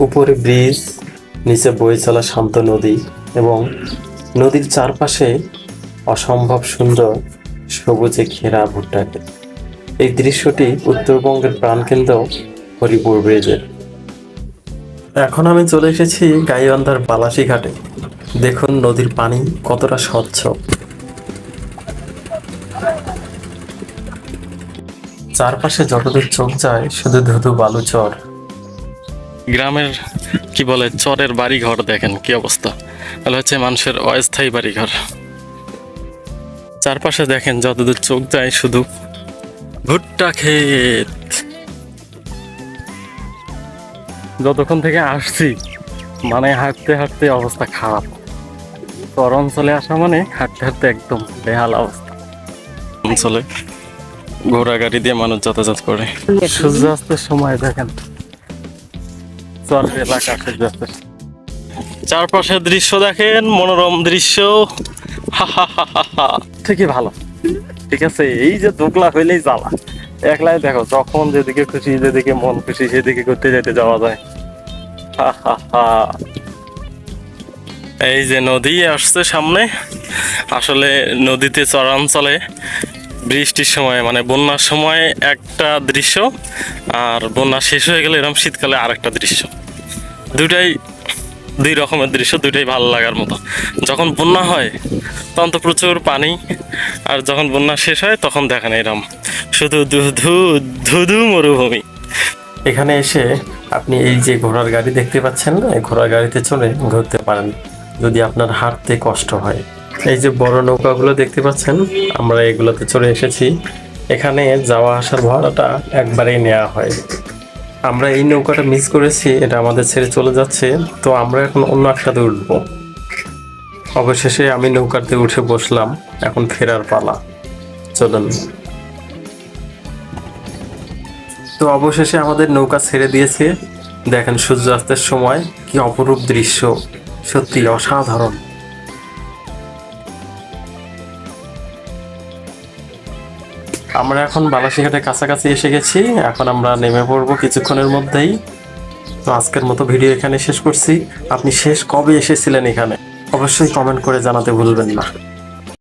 উপরে ব্রিজ, নিচে বয়ে চলা শান্ত নদী এবং নদীর চারপাশে অসম্ভব সুন্দর সবুজে ঘেরা ভুট্টা ক্ষেত। এই দৃশ্যটি উত্তরবঙ্গের প্রাণকেন্দ্র হরিপুর ব্রিজের। এখন আমি চলে এসেছি গাইবান্ধার বালাসী ঘাটে। দেখুন নদীর পানি কতটা স্বচ্ছ। চারপাশে যতদূর চোখ যায় শুধু ধুধু বালু চর। গ্রামের কি বলে চরের বাড়ি ঘর দেখেন কি অবস্থা। তাহলে হচ্ছে মানুষের অস্থায়ী বাড়ি ঘর। চারপাশে দেখেন যতদূর চোখ যায় শুধু ভুট্টা ক্ষেত। যতক্ষণ থেকে আসছি মানে হাঁটতে হাঁটতে অবস্থা খারাপ। চর অঞ্চলে আসা মানে হাঁটতে হাঁটতে একদম বেহাল অবস্থা। অঞ্চলে ঘোড়া গাড়ি দিয়ে মানুষ যাতায়াত করে। সূর্যাস্তের সময় দেখেন চরের এলাকা সূর্যাস্তের চারপাশের দৃশ্য দেখেন, মনোরম দৃশ্য। ঠিকই ভালো, ঠিক আছে। এই যে দোকলা হইলেই জ্বালা, একলাই দেখো যখন যেদিকে খুশি, যেদিকে মন খুশি সেদিকে ঘুরতে যেতে যাওয়া যায়। এই যে নদী আসছে সামনে। আসলে নদীতে চরাঞ্চলে বৃষ্টির সময় মানে বন্যার সময় একটা দৃশ্য, আর বন্যা শেষ হয়ে গেলে এরকম শীতকালে আরেকটা দৃশ্য। দুই রকমের দৃশ্য, দুইটাই ভালো লাগার মতো। যখন বন্যা হয় তখন তো প্রচুর পানি, আর যখন বন্যা শেষ হয় তখন দেখেন এরকম শুধু ধুধু ধুধু মরুভূমি। এখানে এসে আপনি এই যে ঘোড়ার গাড়ি দেখতে পাচ্ছেন না, এই ঘোড়ার গাড়িতে চড়ে ঘুরতে পারেন যদি আপনার হাঁটতে কষ্ট হয়। এই যে বড় নৌকাগুলো দেখতে পাচ্ছেন, আমরা এগুলোতে চড়ে এসেছি। এখানে যাওয়া আসার ভাড়াটা একবারেই নেওয়া হয়। আমরা এই নৌকাটা মিস করেছি, এটা আমাদের ছেড়ে চলে যাচ্ছে, তো আমরা এখন অন্য একটাতে উঠবো। অবশেষে আমি নৌকাতে উঠে বসলাম, এখন ফেরার পালা। চলুন। তো অবশেষে আমাদের নৌকা ছেড়ে দিয়েছে। দেখেন সূর্যাস্তের সময় কি অপরূপ দৃশ্য, সত্যি অসাধারণ। আমরা এখন বালাসীঘাটের কাছাকাছি এসে গেছি, এখন আমরা নেমে পড়বো কিছুক্ষণের মধ্যেই। তো আজকের মতো ভিডিও এখানে শেষ করছি। আপনি শেষ কবে এসেছিলেন এখানে অবশ্যই কমেন্ট করে জানাতে ভুলবেন না।